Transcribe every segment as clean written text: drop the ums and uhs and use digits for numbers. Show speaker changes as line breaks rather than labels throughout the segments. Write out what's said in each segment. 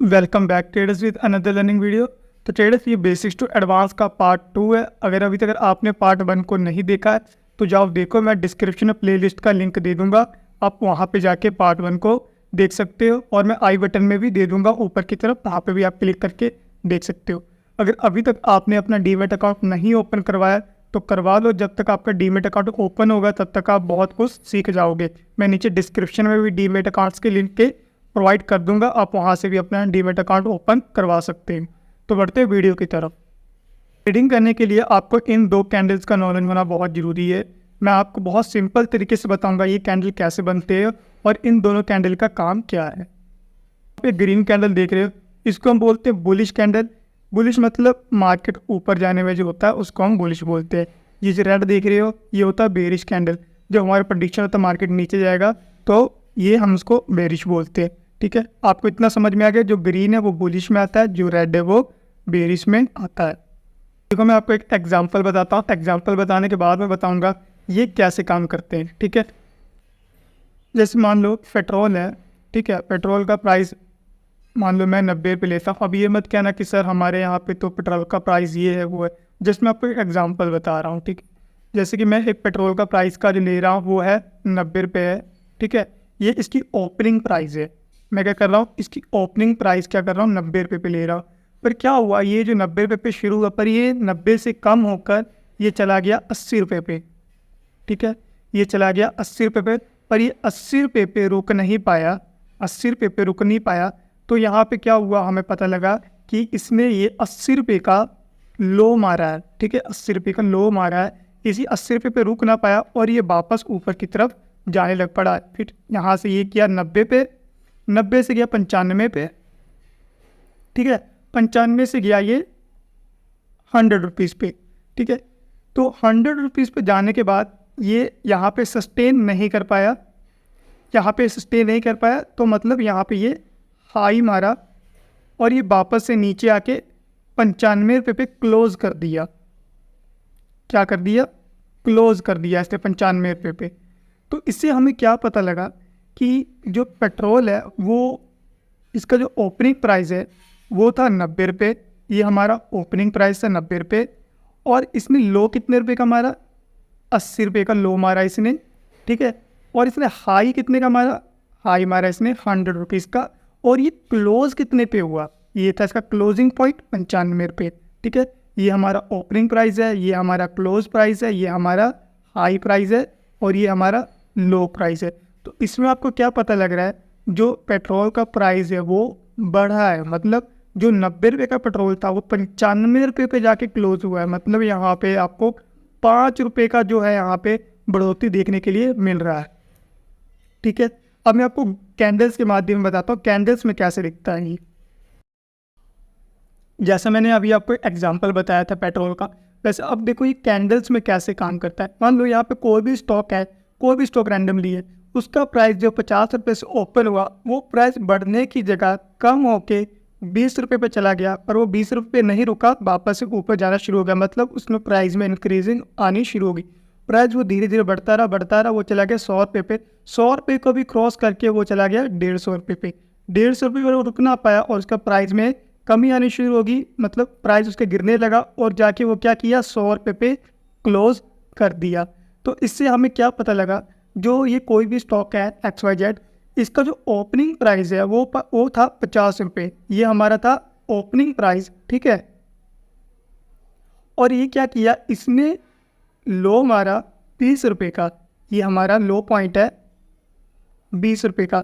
Welcome back traders with another learning video. तो traders, ये basics to advance का part 2 है। अगर अभी तक आपने पार्ट 1 को नहीं देखा है तो जाओ देखो, मैं डिस्क्रिप्शन में प्लेलिस्ट का लिंक दे दूंगा, आप वहां पे जाके पार्ट 1 को देख सकते हो। और मैं आई बटन में भी दे दूंगा ऊपर की तरफ, वहाँ पे भी आप क्लिक करके देख सकते हो। अगर अभी तक आपने अपना डीमैट अकाउंट नहीं ओपन करवाया तो करवा लो। जब तक आपका डीमैट अकाउंट ओपन होगा तब तक आप बहुत कुछ सीख जाओगे। मैं नीचे डिस्क्रिप्शन में भी डीमैट अकाउंट्स के लिंक के प्रोवाइड कर दूंगा, आप वहां से भी अपना डीमैट अकाउंट ओपन करवा सकते हैं। तो बढ़ते हैं वीडियो की तरफ। ट्रेडिंग करने के लिए आपको इन दो कैंडल्स का नॉलेज होना बहुत ज़रूरी है। मैं आपको बहुत सिंपल तरीके से बताऊंगा ये कैंडल कैसे बनते हैं और इन दोनों कैंडल का काम क्या है। आप एक ग्रीन कैंडल देख रहे हो, इसको हम बोलते हैं बुलिश कैंडल। बुलिश मतलब मार्केट ऊपर जाने में जो होता है उसको हम बुलिश बोलते हैं। ये जो रेड देख रहे हो ये होता है बेरिश कैंडल। जो हमारा प्रेडिक्शन होता है मार्केट नीचे जाएगा तो ये हम उसको बेरिश बोलते हैं। ठीक है, आपको इतना समझ में आ गया। जो ग्रीन है वो बुलिश में आता है, जो रेड है वो बेरिश में आता है। देखो, मैं आपको एक एग्जांपल बताता हूँ। एग्जांपल बताने के बाद मैं बताऊंगा ये कैसे काम करते हैं। ठीक है, जैसे मान लो पेट्रोल है। ठीक है, पेट्रोल का प्राइस मान लो मैं 90 रुपये लेता हूँ। अब ये मत कहना कि सर हमारे यहाँ पे तो पेट्रोल का प्राइस ये है वो है। जस्ट मैं आपको एक एग्जांपल बता रहा हूँ। ठीक है, जैसे कि मैं एक पेट्रोल का प्राइस का जो ले रहा हूँ वो है 90 रुपये है। ठीक है, ये इसकी ओपनिंग प्राइस है। मैं क्या कर रहा हूँ, इसकी ओपनिंग प्राइस क्या कर रहा हूँ 90 रुपये पे ले रहा हूँ। पर क्या हुआ, ये जो 90 रुपये पे शुरू हुआ पर ये 90 से कम होकर ये चला गया 80 रुपये पे। ठीक है, ये चला गया 80 रुपये पे, पर ये 80 रुपये पे रुक नहीं पाया। 80 रुपये पे रुक नहीं पाया तो यहाँ पे क्या हुआ, हमें पता लगा कि इसने ये 80 रुपये का लो मारा है। ठीक है, 80 रुपये का लो मारा है। इसी 80 रुपये पे रुक ना पाया और ये वापस ऊपर की तरफ जाने लग पड़ा। फिर यहाँ से ये किया 90 पे, 90 से गया 95 पे। ठीक है, 95 से गया ये 100 रुपीज़ पे। ठीक है, तो 100 रुपीज़ पे जाने के बाद ये यहाँ पे सस्टेन नहीं कर पाया। यहाँ पे सस्टेन नहीं कर पाया तो मतलब यहाँ पे ये हाई मारा और ये वापस से नीचे आके 95 रुपये पे क्लोज कर दिया। क्या कर दिया, क्लोज कर दिया इसने 95 रुपये पे। तो इससे हमें क्या पता लगा कि जो पेट्रोल है वो इसका जो ओपनिंग प्राइस है वो था 90 रुपये। ये हमारा ओपनिंग प्राइस था 90 रुपये और इसने लो कितने रुपए का मारा, 80 रुपये का लो मारा इसने। ठीक है, और इसने हाई कितने का मारा, हाई मारा इसने 100 रुपीज़ का। और ये क्लोज कितने पे हुआ, ये था इसका क्लोजिंग पॉइंट 95 रुपये। ठीक है, ये हमारा ओपनिंग प्राइस है, ये हमारा क्लोज प्राइस है, ये हमारा हाई प्राइस है और ये हमारा लो प्राइस है। तो इसमें आपको क्या पता लग रहा है, जो पेट्रोल का प्राइस है वो बढ़ा है। मतलब जो 90 रुपये का पेट्रोल था वो 95 रुपये पे जाके क्लोज हुआ है। मतलब यहाँ पे आपको 5 रुपये का जो है यहाँ पे बढ़ोतरी देखने के लिए मिल रहा है। ठीक है, अब मैं आपको कैंडल्स के माध्यम में बताता हूँ कैंडल्स में कैसे दिखता है ये। जैसा मैंने अभी आपको एग्जांपल बताया था पेट्रोल का, वैसे अब देखो ये कैंडल्स में कैसे काम करता है। मान लो यहाँ पे कोई भी स्टॉक है, कोई भी स्टॉक रैंडमली है, उसका प्राइस जो 50 रुपये से ओपन हुआ वो प्राइस बढ़ने की जगह कम होके 20 रुपये पे चला गया, पर वो 20 रुपये पे नहीं रुका, वापस से ऊपर जाना शुरू हो गया। मतलब उसमें प्राइस में इंक्रीजिंग आनी शुरू होगी। प्राइस वो धीरे धीरे बढ़ता रहा, वो चला गया 100 रुपये पे। 100 रुपये को भी क्रॉस करके वो चला गया 150 रुपये पे। 150 रुपये पर वो रुक ना पाया और उसका प्राइस में कमी आनी शुरू होगी। मतलब प्राइस उसके गिरने लगा और जाके वो क्या किया, 100 रुपये पे क्लोज कर दिया। तो इससे हमें क्या पता लगा, जो ये कोई भी स्टॉक है XYZ, इसका जो ओपनिंग प्राइस है वो था 50 रुपये। ये हमारा था ओपनिंग प्राइस। ठीक है, और ये क्या किया, इसने लो मारा 20 रुपये का। ये हमारा लो पॉइंट है 20 रुपये का।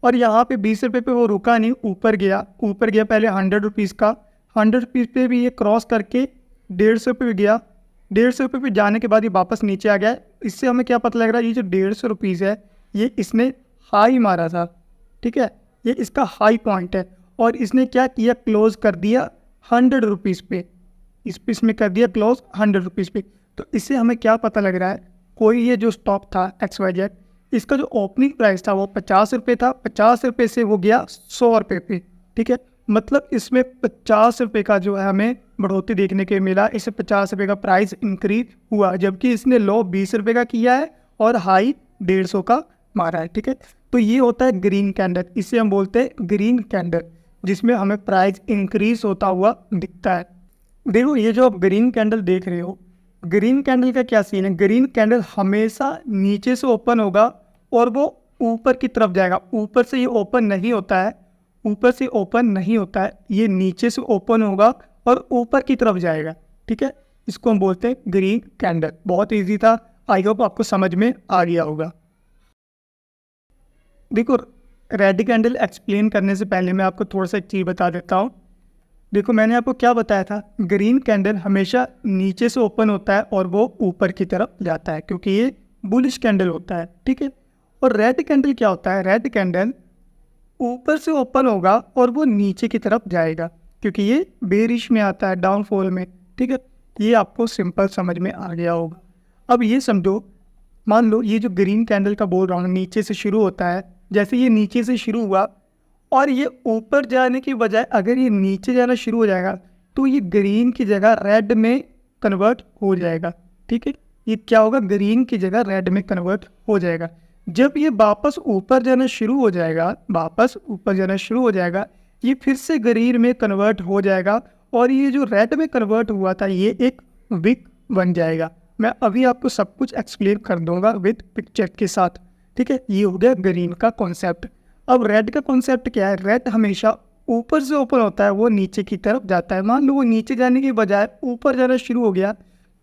और यहाँ पे 20 रुपये पे वो रुका नहीं, ऊपर गया पहले 100 रुपीज़ का। 100 रुपीज़ पे भी ये क्रॉस करके 150 रुपये पे गया। 150 रुपये पे जाने के बाद ये वापस नीचे आ गया। इससे हमें क्या पता लग रहा है, ये जो 150 रुपीज़ है ये इसने हाई मारा था। ठीक है, ये इसका हाई पॉइंट है और इसने क्या किया, क्लोज कर दिया 100 रुपीज़ पे। इसमें कर दिया क्लोज 100 रुपीज़ पे। तो इससे हमें क्या पता लग रहा है, कोई ये जो स्टॉक था XYZ, इसका जो ओपनिंग प्राइस था वो 50 रुपये था। 50 रुपये से वो गया 100 रुपये पे। ठीक है, मतलब इसमें 50 रुपये का जो है हमें बढ़ोतरी देखने के मिला। इसे 50 रुपये का प्राइस इंक्रीज हुआ, जबकि इसने लो 20 रुपये का किया है और हाई 150 का मारा है। ठीक है, तो ये होता है ग्रीन कैंडल, इसे हम बोलते हैं ग्रीन कैंडल। जिसमें हमें प्राइस इंक्रीज होता हुआ दिखता है। देखो ये जो आप ग्रीन कैंडल देख रहे हो, ग्रीन कैंडल का क्या सीन है, ग्रीन कैंडल हमेशा नीचे से ओपन होगा और वो ऊपर की तरफ जाएगा। ऊपर से ये ओपन नहीं होता है, ऊपर से ओपन नहीं होता है, ये नीचे से ओपन होगा और ऊपर की तरफ जाएगा। ठीक है, इसको हम बोलते हैं ग्रीन कैंडल। बहुत इजी था, आई होप आपको समझ में आ गया होगा। देखो रेड कैंडल एक्सप्लेन करने से पहले मैं आपको थोड़ा सा एक चीज़ बता देता हूँ। देखो मैंने आपको क्या बताया था, ग्रीन कैंडल हमेशा नीचे से ओपन होता है और वो ऊपर की तरफ जाता है क्योंकि ये बुलिश कैंडल होता है। ठीक है, और रेड कैंडल क्या होता है, रेड कैंडल ऊपर से ओपन होगा और वो नीचे की तरफ जाएगा क्योंकि ये बेरिश में आता है, डाउनफॉल में। ठीक है, ये आपको सिंपल समझ में आ गया होगा। अब ये समझो, मान लो ये जो ग्रीन कैंडल का बोल रहा हूँ नीचे से शुरू होता है, जैसे ये नीचे से शुरू हुआ और ये ऊपर जाने की बजाय अगर ये नीचे जाना शुरू हो जाएगा तो ये ग्रीन की जगह रेड में कन्वर्ट हो जाएगा। ठीक है, ये क्या होगा, ग्रीन की जगह रेड में कन्वर्ट हो जाएगा। जब ये वापस ऊपर जाना शुरू हो जाएगा, वापस ऊपर जाना शुरू हो जाएगा, ये फिर से ग्रीन में कन्वर्ट हो जाएगा और ये जो रेड में कन्वर्ट हुआ था ये एक विक बन जाएगा। मैं अभी आपको सब कुछ एक्सप्लेन कर दूंगा विद पिक्चर के साथ। ठीक है, ये हो गया ग्रीन का कॉन्सेप्ट। अब रेड का कॉन्सेप्ट क्या है, रेड हमेशा ऊपर से ओपन होता है, वो नीचे की तरफ जाता है। मान लो वो नीचे जाने की बजाय ऊपर जाना शुरू हो गया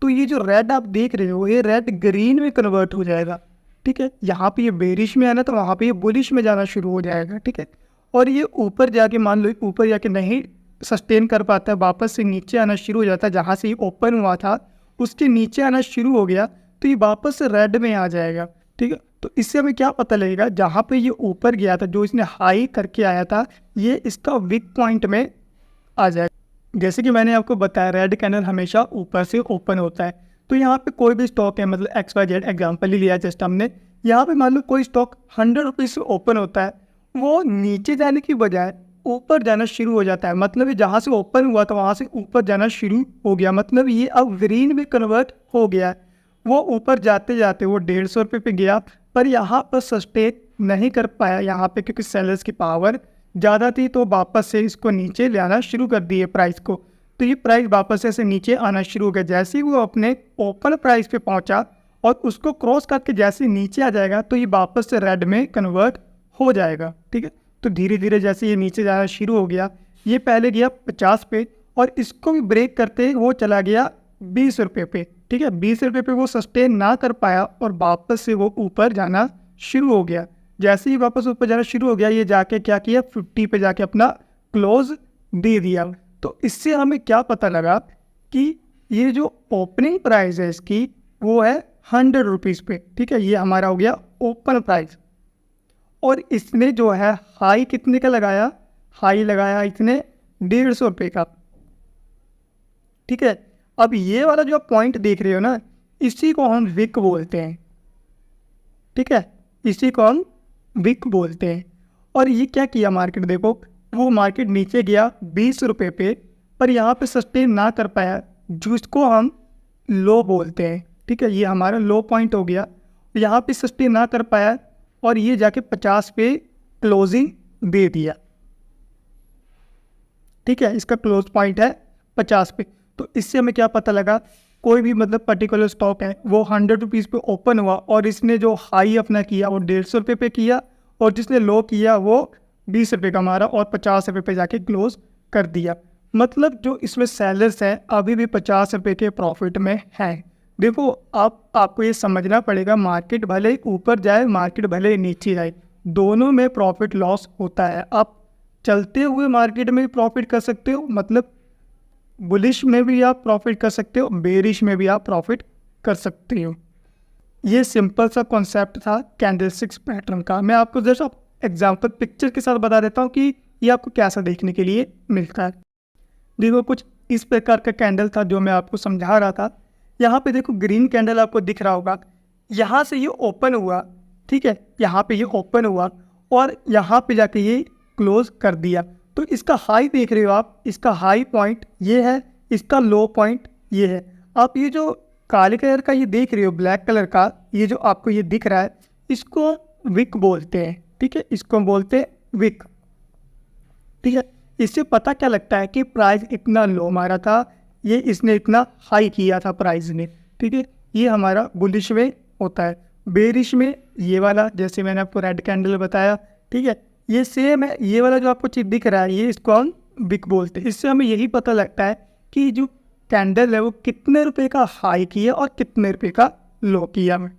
तो ये जो रेड आप देख रहे हो ये रेड ग्रीन में कन्वर्ट हो जाएगा। ठीक है, यहाँ पे ये बेरिश में आना तो वहाँ पे ये बुलिश में जाना शुरू हो जाएगा। ठीक है, और ये ऊपर जाके मान लो ऊपर जाके नहीं सस्टेन कर पाता है, वापस से नीचे आना शुरू हो जाता है, जहाँ से ये ओपन हुआ था उसके नीचे आना शुरू हो गया तो ये वापस से रेड में आ जाएगा। ठीक है, तो इससे हमें क्या पता लगेगा, जहाँ पे ये ऊपर गया था, जो इसने हाई करके आया था, ये इसका वीक पॉइंट में आ जाएगा। जैसे कि मैंने आपको बताया रेड कैंडल हमेशा ऊपर से ओपन होता है। तो यहाँ पे कोई भी स्टॉक है, मतलब XYZ एग्जाम्पल ही लिया जस्ट हमने, यहाँ पे मान लो कोई स्टॉक 100 रुपीज़ से ओपन होता है, वो नीचे जाने की बजाय ऊपर जाना शुरू हो जाता है। मतलब ये जहाँ से ओपन हुआ था वहाँ से ऊपर जाना शुरू हो गया, मतलब ये अब ग्रीन में कन्वर्ट हो गया है। वो ऊपर जाते जाते वो 150 रुपये पे गया, पर यहाँ पर सस्टेन नहीं कर पाया यहाँ पे क्योंकि सेलर्स की पावर ज़्यादा थी, तो वापस से इसको नीचे ले आना शुरू कर दिए प्राइस को। तो ये प्राइस वापस ऐसे नीचे आना शुरू हो गया। जैसे ही वो अपने ओपन प्राइस पे पहुँचा और उसको क्रॉस करके जैसे नीचे आ जाएगा तो ये वापस से रेड में कन्वर्ट हो जाएगा। ठीक है, तो धीरे धीरे जैसे ये नीचे जाना शुरू हो गया, ये पहले गया 50 पे और इसको भी ब्रेक करते वो चला गया 20 रुपये पे। ठीक है, 20 रुपये पे वो सस्टेन ना कर पाया और वापस से वो ऊपर जाना शुरू हो गया। जैसे ही वापस ऊपर जाना शुरू हो गया, ये जाके क्या किया, 50 पे जाके अपना क्लोज दे दिया। तो इससे हमें क्या पता लगा कि ये जो ओपनिंग प्राइस है इसकी वो है 100 रुपीज़ पे। ठीक है, ये हमारा हो गया ओपन प्राइस और इसने जो है हाई कितने का लगाया, हाई लगाया इसने 150 रुपये का। ठीक है, अब ये वाला जो आप पॉइंट देख रहे हो ना, इसी को हम विक बोलते हैं। ठीक है, इसी को हम विक बोलते हैं। और ये क्या किया मार्केट, देखो वो मार्केट नीचे गया 20 रुपये पे, पर यहाँ पे सस्टेन ना कर पाया, जिसको हम लो बोलते हैं। ठीक है, ये हमारा लो पॉइंट हो गया, यहाँ पे सस्टेन ना कर पाया और ये जाके 50 पे क्लोजिंग दे दिया। ठीक है, इसका क्लोज पॉइंट है 50 पे। तो इससे हमें क्या पता लगा, कोई भी मतलब पर्टिकुलर स्टॉक है वो 100 रुपीज़ पे ओपन हुआ और इसने जो हाई अपना किया वो 150 रुपये पे किया और जिसने लो किया वो 20 रुपये का मारा और 50 रुपये पे जाके क्लोज कर दिया। मतलब जो इसमें सेलर्स हैं अभी भी 50 रुपये के प्रॉफिट में हैं। देखो आपको ये समझना पड़ेगा, मार्केट भले ही ऊपर जाए, मार्केट भले ही नीचे जाए, दोनों में प्रॉफिट लॉस होता है। आप चलते हुए मार्केट में भी प्रॉफिट कर सकते हो, मतलब बुलिश में भी आप प्रॉफिट कर सकते हो, बेरिश में भी आप प्रॉफिट कर सकते हो। ये सिंपल सा कॉन्सेप्ट था कैंडलस्टिक्स पैटर्न का। मैं आपको जैसा एग्जांपल पिक्चर के साथ बता देता हूँ कि ये आपको कैसा देखने के लिए मिलता है। देखो कुछ इस प्रकार का कैंडल था जो मैं आपको समझा रहा था। यहाँ पे देखो ग्रीन कैंडल आपको दिख रहा होगा, यहाँ से ये ओपन हुआ। ठीक है, यहाँ पे ये ओपन हुआ और यहाँ पे जाके ये क्लोज कर दिया। तो इसका हाई देख रहे हो आप, इसका हाई पॉइंट ये है, इसका लो पॉइंट ये है। आप ये जो काले कलर का ये देख रहे हो, ब्लैक कलर का ये जो आपको ये दिख रहा है, इसको विक बोलते हैं। ठीक है, इसको बोलते हैं विक। ठीक है, इससे पता क्या लगता है कि प्राइस इतना लो मारा था, ये इसने इतना हाई किया था प्राइस ने, ठीक है। ये हमारा बुलिश में होता है। बेरिश में ये वाला, जैसे मैंने आपको रेड कैंडल बताया, ठीक है, ये सेम है। ये वाला जो आपको चीज दिख रहा है, ये इसको हम बिग बोलते हैं। इससे हमें यही पता लगता है कि जो कैंडल है वो कितने रुपए का हाई किया और कितने रुपए का लो किया। मैं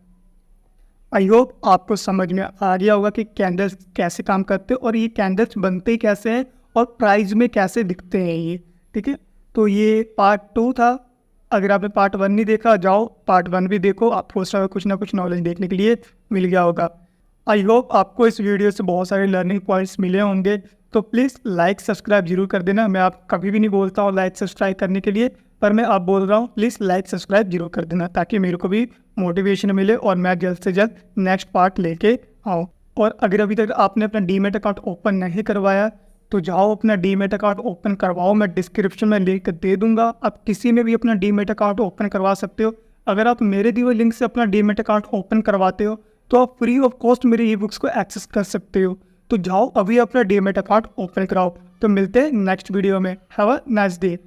आई होप आपको समझ में आ गया होगा कि कैंडल्स कैसे काम करते हैं और ये कैंडल्स बनते कैसे हैं और प्राइस में कैसे दिखते हैं ये, ठीक है। तो ये पार्ट 2 था। अगर आपने पार्ट 1 नहीं देखा, जाओ पार्ट 1 भी देखो, आपको उसमें कुछ ना कुछ नॉलेज देखने के लिए मिल गया होगा। आई होप आपको इस वीडियो से बहुत सारे लर्निंग पॉइंट्स मिले होंगे। तो प्लीज़ लाइक सब्सक्राइब जरूर कर देना। मैं आप कभी भी नहीं बोलता हूँ लाइक सब्सक्राइब करने के लिए, पर मैं आप बोल रहा हूँ प्लीज़ लाइक सब्सक्राइब जरूर कर देना, ताकि मेरे को भी मोटिवेशन मिले और मैं जल्द से जल्द नेक्स्ट पार्ट लेके आऊँ। और अगर अभी तक आपने अपना डीमैट अकाउंट ओपन नहीं करवाया तो जाओ अपना डीमैट अकाउंट ओपन करवाओ। मैं डिस्क्रिप्शन में लिंक दे दूंगा, आप किसी में भी अपना डीमैट अकाउंट ओपन करवा सकते हो। अगर आप मेरे दिए हुए लिंक से अपना डीमैट अकाउंट ओपन करवाते हो तो आप फ्री ऑफ कॉस्ट मेरे ई बुक्स को एक्सेस कर सकते हो। तो जाओ अभी अपना डीमैट अकाउंट ओपन कराओ। तो मिलते हैं नेक्स्ट वीडियो में। Have a nice day.